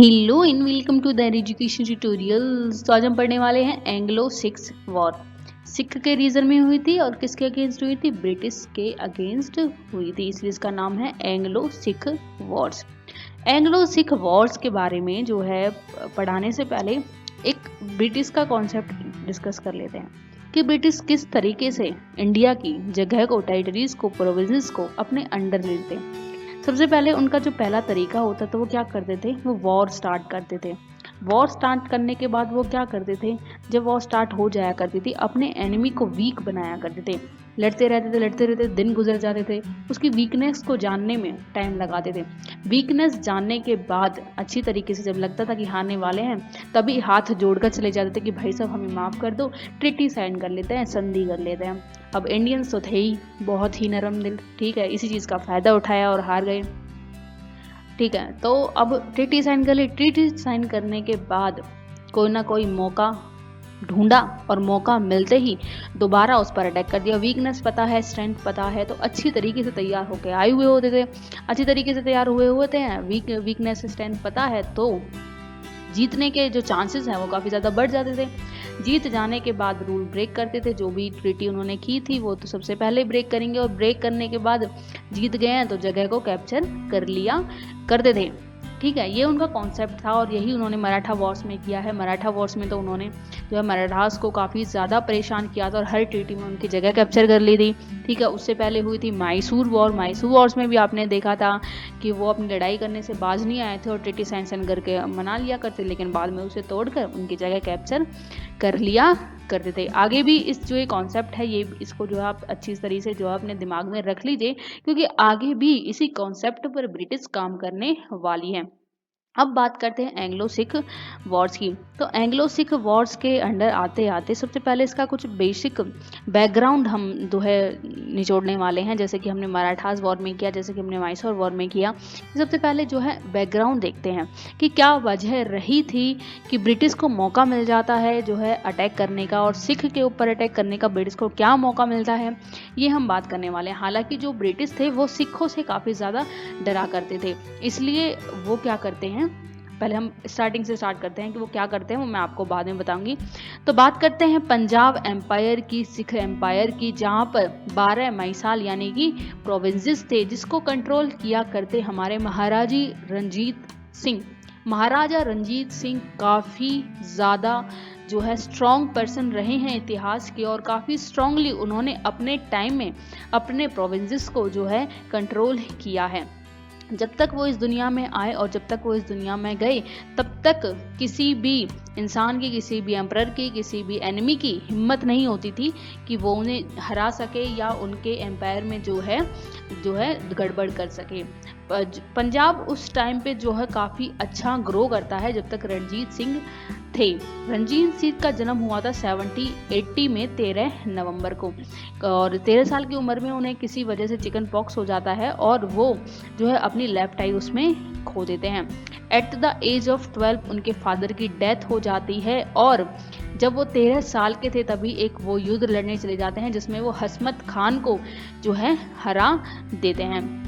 Hello and welcome to the education tutorials. तो आज हम पढ़ने वाले हैं एंग्लो सिख वॉर। सिख के रीजन में हुई थी और किसके अगेंस्ट हुई थी? ब्रिटिश के अगेंस्ट हुई थी, इसलिए इसका नाम है Anglo Sikh Wars. Anglo Sikh Wars के बारे में जो है पढ़ाने से पहले एक ब्रिटिश का कॉन्सेप्ट डिस्कस कर लेते हैं कि ब्रिटिश किस तरीके से इंडिया की जगह को, टेरिटरीज को, प्रोविंसेस को अपने अंडर लेते हैं। सबसे पहले उनका जो पहला तरीका होता था वो क्या करते थे? वो वॉर स्टार्ट करते थे। वॉर स्टार्ट करने के बाद वो क्या करते थे? जब वॉर स्टार्ट हो जाया करती थी, अपने एनिमी को वीक बनाया करते थे। लड़ते रहते, दिन गुजर जाते थे, उसकी वीकनेस को जानने में टाइम लगाते थे। वीकनेस जानने के बाद अच्छी तरीके से जब लगता था कि हारने वाले हैं, तभी हाथ जोड़कर चले जाते थे कि भाई साहब हमें माफ़ कर दो, ट्रिटी साइन कर लेते हैं, संधि कर लेते हैं। अब इंडियंस तो थे ही बहुत ही नरम दिल, ठीक है, इसी चीज़ का फ़ायदा उठाया और हार गए। ठीक है, तो अब ट्रीटी साइन कर ली। ट्रीटी साइन करने के बाद कोई ना कोई मौका ढूंढा और मौका मिलते ही दोबारा उस पर अटैक कर दिया। वीकनेस पता है, स्ट्रेंथ पता है, तो अच्छी तरीके से तैयार होकर आए हुए होते थे, अच्छी तरीके से तैयार हुए होते हैं। वीकनेस स्ट्रेंथ पता है तो जीतने के जो चांसेस हैं वो काफ़ी ज़्यादा बढ़ जाते थे। जीत जाने के बाद रूल ब्रेक करते थे। जो भी ट्रीटी उन्होंने की थी वो तो सबसे पहले ब्रेक करेंगे, और ब्रेक करने के बाद जीत गए हैं तो जगह को कैप्चर कर लिया करते थे। ठीक है, ये उनका कॉन्सेप्ट था और यही उन्होंने मराठा वॉर्स में किया है। मराठा वॉर्स में तो उन्होंने जो है मराठास को काफ़ी ज़्यादा परेशान किया था और हर ट्रीटी में उनकी जगह कैप्चर कर ली थी। ठीक है, उससे पहले हुई थी मैसूर वॉर। मैसूर वॉर्स में भी आपने देखा था कि वो अपनी लड़ाई करने से बाज नहीं आए थे और ट्रीटी साइन करके मना लिया करते, लेकिन बाद में उसे तोड़कर उनकी जगह कैप्चर कर लिया करते थे। आगे भी इस जो ये कॉन्सेप्ट है, ये इसको जो है आप अच्छी तरीके से जो है अपने दिमाग में रख लीजिए, क्योंकि आगे भी इसी कॉन्सेप्ट पर ब्रिटिश काम करने वाली है। अब बात करते हैं एंग्लो सिख वॉर्स की। तो एंग्लो सिख वॉर्स के अंडर आते आते सबसे पहले इसका कुछ बेसिक बैकग्राउंड हम जो है निचोड़ने वाले हैं, जैसे कि हमने मराठास वॉर में किया, जैसे कि हमने मैसूर वॉर में किया। सबसे पहले जो है बैकग्राउंड देखते हैं कि क्या वजह रही थी कि ब्रिटिश को मौका मिल जाता है जो है अटैक करने का, और सिख के ऊपर अटैक करने का ब्रिटिश को क्या मौका मिलता है, ये हम बात करने वाले हैं। हालांकि जो ब्रिटिश थे वो सिखों से काफ़ी ज़्यादा डरा करते थे, इसलिए वो क्या करते हैं, पहले हम स्टार्टिंग से स्टार्ट करते हैं कि वो क्या करते हैं, वो मैं आपको बाद में बताऊंगी। तो बात करते हैं पंजाब एम्पायर की, सिख एम्पायर की, जहाँ पर 12 मैसाल यानी कि प्रोविंसेस थे जिसको कंट्रोल किया करते हमारे महाराजी रंजीत सिंह। महाराजा रंजीत सिंह काफ़ी ज़्यादा जो है स्ट्रॉन्ग पर्सन रहे हैं इतिहास के, और काफ़ी स्ट्रांगली उन्होंने अपने टाइम में अपने प्रोविंसेस को जो है कंट्रोल किया है। जब तक वो इस दुनिया में आए और जब तक वो इस दुनिया में गए, तब तक किसी भी इंसान की, किसी भी एम्परर की, किसी भी एनिमी की हिम्मत नहीं होती थी कि वो उन्हें हरा सके या उनके एम्पायर में जो है गड़बड़ कर सके। पंजाब उस टाइम पे जो है काफ़ी अच्छा ग्रो करता है जब तक रणजीत सिंह थे। रणजीत सिंह का जन्म हुआ था 1780 में 13 नवंबर को, और 13 साल की उम्र में उन्हें किसी वजह से चिकन पॉक्स हो जाता है और वो जो है अपनी लेफ्ट आई उसमें खो देते हैं। एट द एज ऑफ 12 उनके फादर की डेथ हो जाती है, और जब वो 13 साल के थे तभी एक वो युद्ध लड़ने चले जाते हैं जिसमें वो हसमत खान को जो है हरा देते हैं।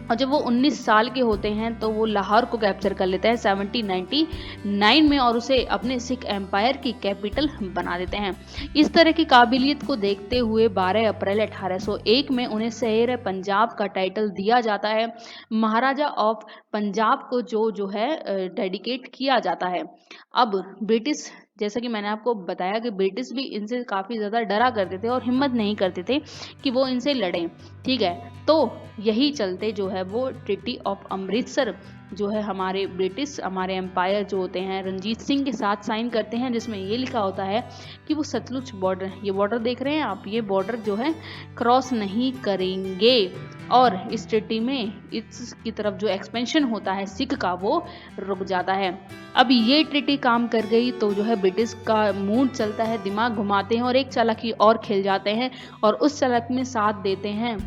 और जब वो 19 साल के होते हैं तो वो लाहौर को कैप्चर कर लेते हैं 1799 में, और उसे अपने सिख एम्पायर की कैपिटल बना देते हैं। इस तरह की काबिलियत को देखते हुए 12 अप्रैल 1801 में उन्हें शहर पंजाब का टाइटल दिया जाता है, महाराजा ऑफ पंजाब को जो है डेडिकेट किया जाता है। अब ब्रिटिश, जैसा कि मैंने आपको बताया कि ब्रिटिश भी इनसे काफ़ी ज़्यादा डरा करते थे और हिम्मत नहीं करते थे कि वो इनसे लड़ें। ठीक है, तो यही चलते जो है वो ट्रीटी ऑफ अमृतसर जो है हमारे ब्रिटिश, हमारे एम्पायर जो होते हैं रंजीत सिंह के साथ साइन करते हैं, जिसमें ये लिखा होता है कि वो सतलुज बॉर्डर, ये बॉर्डर देख रहे हैं आप, ये बॉर्डर जो है क्रॉस नहीं करेंगे, और इस ट्रीटी में इसकी तरफ जो एक्सपेंशन होता है सिख का वो रुक जाता है। अब ये ट्रीटी काम कर गई तो जो है ब्रिटिश का मूड चलता है, दिमाग घुमाते हैं और एक चालाकी और खेल जाते हैं, और उस चालाकी में साथ देते हैं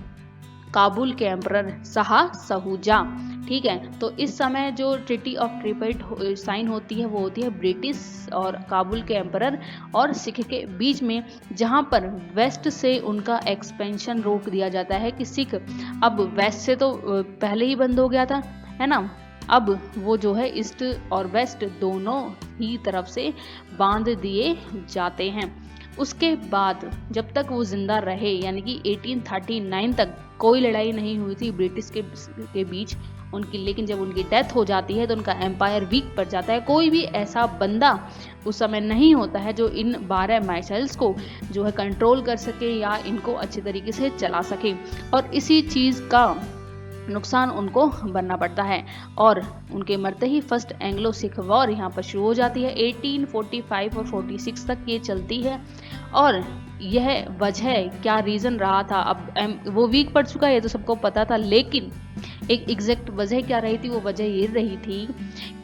काबुल के एम्परर शाह सहूजा। ठीक है, तो इस समय जो ट्रीटी ऑफ ट्रिपल्ट साइन होती है वो होती है ब्रिटिश और काबुल के एम्परर और सिख के बीच में, जहां पर वेस्ट से उनका एक्सपेंशन रोक दिया जाता है कि सिख अब वेस्ट से तो पहले ही बंद हो गया था, है ना, अब वो जो है ईस्ट और वेस्ट दोनों ही तरफ से बांध दिए जाते हैं। उसके बाद जब तक वो जिंदा रहे, यानी कि 1839 तक कोई लड़ाई नहीं हुई थी ब्रिटिश के बीच उनकी, लेकिन जब उनकी डेथ हो जाती है तो उनका एम्पायर वीक पड़ जाता है। कोई भी ऐसा बंदा उस समय नहीं होता है जो इन 12 माइसाइल्स को जो है कंट्रोल कर सके या इनको अच्छे तरीके से चला सके, और इसी चीज़ का नुकसान उनको बनना पड़ता है। और उनके मरते ही फर्स्ट एंग्लो सिख वॉर यहाँ पर शुरू हो जाती है। 1845 और 46 तक ये चलती है। और यह वजह क्या रीज़न रहा था, अब वो वीक पड़ चुका है ये तो सबको पता था, लेकिन एक एग्जैक्ट वजह क्या रही थी, वो वजह ये रही थी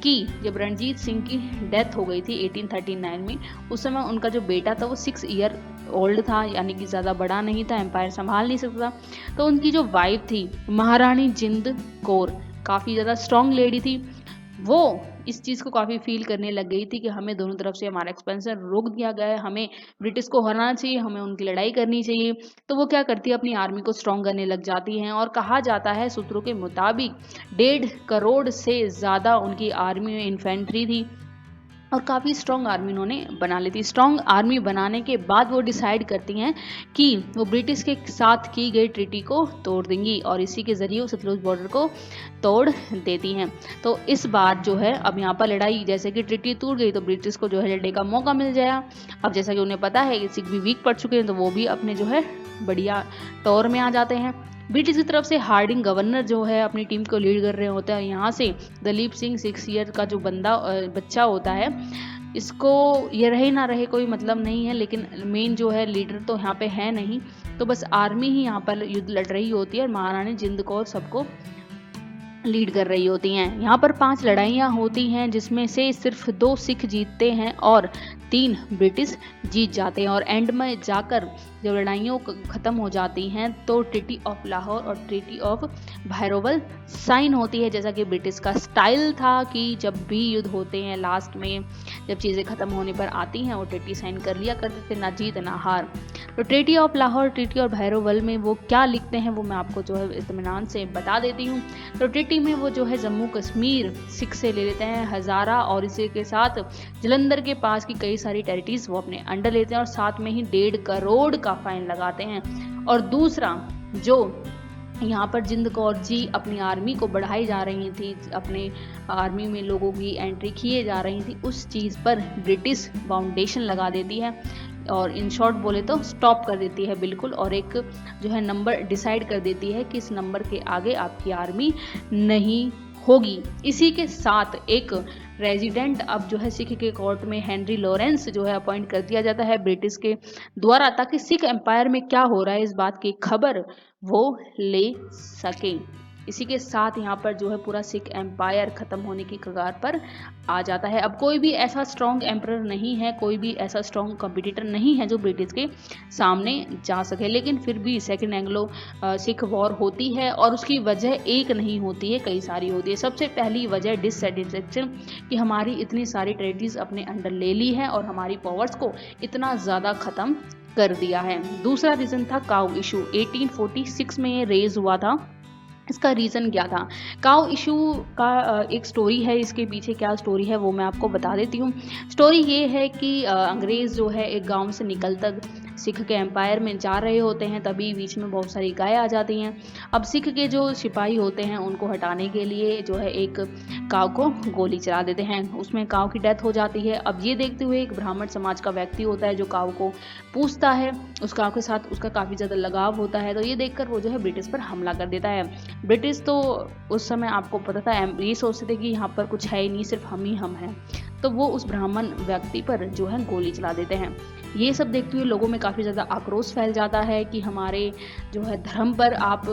कि जब रणजीत सिंह की डेथ हो गई थी 1839 में, उस समय उनका जो बेटा था वो 6 ईयर ओल्ड था, यानी कि ज़्यादा बड़ा नहीं था, एम्पायर संभाल नहीं सकता था। तो उनकी जो वाइफ थी महारानी जिंद कौर, काफ़ी ज़्यादा स्ट्रॉन्ग लेडी थी, वो इस चीज़ को काफ़ी फील करने लग गई थी कि हमें दोनों तरफ से हमारा एक्सपेंशन रोक दिया गया है, हमें ब्रिटिश को हराना चाहिए, हमें उनकी लड़ाई करनी चाहिए। तो वो क्या करती है, अपनी आर्मी को स्ट्रॉन्ग करने लग जाती हैं। और कहा जाता है सूत्रों के मुताबिक 1.5 करोड़ से ज़्यादा उनकी आर्मी में इन्फेंट्री थी और काफ़ी स्ट्रॉन्ग आर्मी उन्होंने बना ली थी। स्ट्रॉन्ग आर्मी बनाने के बाद वो डिसाइड करती हैं कि वो ब्रिटिश के साथ की गई ट्रीटी को तोड़ देंगी और इसी के ज़रिए वो सतलुज बॉर्डर को तोड़ देती हैं। तो इस बार जो है अब यहाँ पर लड़ाई, जैसे कि ट्रीटी टूट गई तो ब्रिटिश को जो है लड़ने का मौका मिल जाएगा। अब जैसा कि उन्हें पता है कि सिख भी वीक पड़ चुके हैं तो वो भी अपने जो है बढ़िया टॉर में आ जाते हैं। ब्रिटिश की तरफ से हार्डिंग गवर्नर जो है अपनी टीम को लीड कर रहे होते हैं। यहाँ से दलीप सिंह 6 ईयर का जो बच्चा होता है, इसको ये रहे ना रहे कोई मतलब नहीं है, लेकिन मेन जो है लीडर तो यहाँ पे है नहीं, तो बस आर्मी ही यहाँ पर युद्ध लड़ रही होती है और महारानी जिंद कौर सबको लीड कर रही होती हैं। यहाँ पर 5 लड़ाइयाँ होती हैं जिसमें से सिर्फ 2 सिख जीतते हैं और 3 ब्रिटिश जीत जाते हैं। और एंड में जाकर जब लड़ाइयों ख़त्म हो जाती हैं तो ट्रीटी ऑफ लाहौर और ट्रीटी ऑफ भैरोवल साइन होती है। जैसा कि ब्रिटिश का स्टाइल था कि जब भी युद्ध होते हैं लास्ट में जब चीज़ें ख़त्म होने पर आती हैं वो ट्रीटी साइन कर लिया करते थे, ना जीत ना हार। तो treaty of Lahore, treaty of Bhairowal में वो क्या लिखते हैं वो मैं आपको जो है इत्मीनान से बता देती हूँ। तो ट्रीटी में वो जो है जम्मू कश्मीर सिख से ले लेते हैं, हज़ारा और इसी के साथ जलंधर के पास की कई सारी टेरिटरीज वो अपने अंडर लेते हैं और साथ में ही 1.5 करोड़ का फाइन लगाते हैं। और दूसरा जो यहाँ पर जिंद कौर जी अपनी आर्मी को बढ़ाई जा रही थी, अपने आर्मी में लोगों की एंट्री किए जा रही थी, उस चीज़ पर ब्रिटिश फाउंडेशन लगा देती है और इन शॉर्ट बोले तो स्टॉप कर देती है बिल्कुल, और एक जो है नंबर डिसाइड कर देती है कि इस नंबर के आगे आपकी आर्मी नहीं होगी। इसी के साथ एक रेजिडेंट अब जो है सिख के कोर्ट में हेनरी लॉरेंस जो है अपॉइंट कर दिया जाता है ब्रिटिश के द्वारा, ताकि सिख एम्पायर में क्या हो रहा है इस बात की खबर वो ले सके। इसी के साथ यहाँ पर जो है पूरा सिख एम्पायर ख़त्म होने की कगार पर आ जाता है। अब कोई भी ऐसा स्ट्रॉन्ग एम्परर नहीं है, कोई भी ऐसा स्ट्रॉन्ग कॉम्पिटिटर नहीं है जो ब्रिटिश के सामने जा सके, लेकिन फिर भी सेकेंड एंग्लो सिख वॉर होती है और उसकी वजह एक नहीं होती है, कई सारी होती है। सबसे पहली वजह डिससेटिस्फेक्शन कि हमारी इतनी सारी टेरिटरीज अपने अंडर ले ली है और हमारी पावर्स को इतना ज़्यादा ख़त्म कर दिया है। दूसरा रीज़न था काउ इशू, 1846 में ये रेज हुआ था। इसका रीज़न क्या था? काउ इशू का एक स्टोरी है, इसके पीछे क्या स्टोरी है वो मैं आपको बता देती हूँ। स्टोरी ये है कि अंग्रेज़ जो है एक गांव से निकल तक सिख के एम्पायर में जा रहे होते हैं, तभी बीच में बहुत सारी गायें आ जाती हैं। अब सिख के जो सिपाही होते हैं उनको हटाने के लिए जो है एक काऊ को गोली चला देते हैं, उसमें काऊ की डेथ हो जाती है। अब ये देखते हुए एक ब्राह्मण समाज का व्यक्ति होता है जो काऊ को पूछता है, उस काऊ के साथ उसका काफ़ी ज़्यादा लगाव होता है, तो ये देखकर वो जो है ब्रिटिश पर हमला कर देता है। ब्रिटिश तो उस समय आपको पता था ये सोचते थे कि यहाँ पर कुछ है ही नहीं, सिर्फ हम ही हम हैं, तो वो उस ब्राह्मण व्यक्ति पर जो है गोली चला देते हैं। ये सब देखते हुए लोगों में काफ़ी ज़्यादा आक्रोश फैल जाता है कि हमारे जो है धर्म पर आप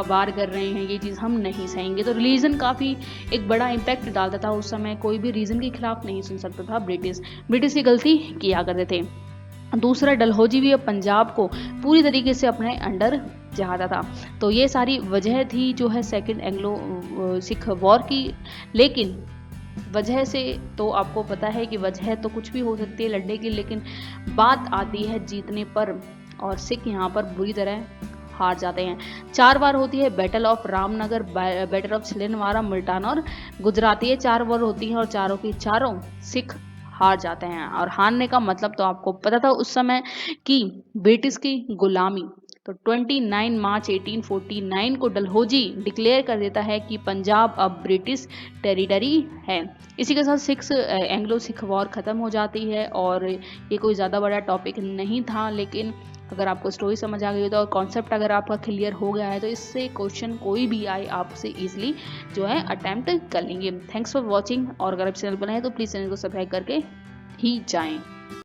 वार कर रहे हैं, ये चीज़ हम नहीं सहेंगे। तो रिलीजन काफ़ी एक बड़ा इम्पैक्ट डालता था उस समय, कोई भी रीज़न के खिलाफ नहीं सुन सकता था ब्रिटिश की गलती किया करते थे। दूसरा, डलहौजी भी अब पंजाब को पूरी तरीके से अपने अंडर चाहता था। तो ये सारी वजह थी जो है सेकेंड एंग्लो सिख वॉर की। लेकिन वजह से तो आपको पता है कि वजह तो कुछ भी हो सकती है लड़ने की, लेकिन बात आती है जीतने पर, और सिख यहाँ पर बुरी तरह हार जाते हैं। 4 बार होती है battle of Ramnagar, battle of Chhindwara, Multan और गुजरात। ये 4 बार होती हैं और चारों की चारों सिख हार जाते हैं। और हारने का मतलब तो आपको पता था उस समय कि ब्रिटिश की गुलामी। तो 29 मार्च 1849 को डलहौजी डिक्लेयर कर देता है कि पंजाब अब ब्रिटिश टेरिटरी है। इसी के साथ एंग्लो सिख वॉर ख़त्म हो जाती है। और ये कोई ज़्यादा बड़ा टॉपिक नहीं था, लेकिन अगर आपको स्टोरी समझ आ गई हो तो और कॉन्सेप्ट अगर आपका क्लियर हो गया है तो इससे क्वेश्चन कोई भी आए आपसे ईजिली जो है अटैम्प्ट कर लेंगे। Thanks for watching. और अगर आप चैनल पर नए हैं तो प्लीज़ चैनल को सब्सक्राइब करके ही जाएं।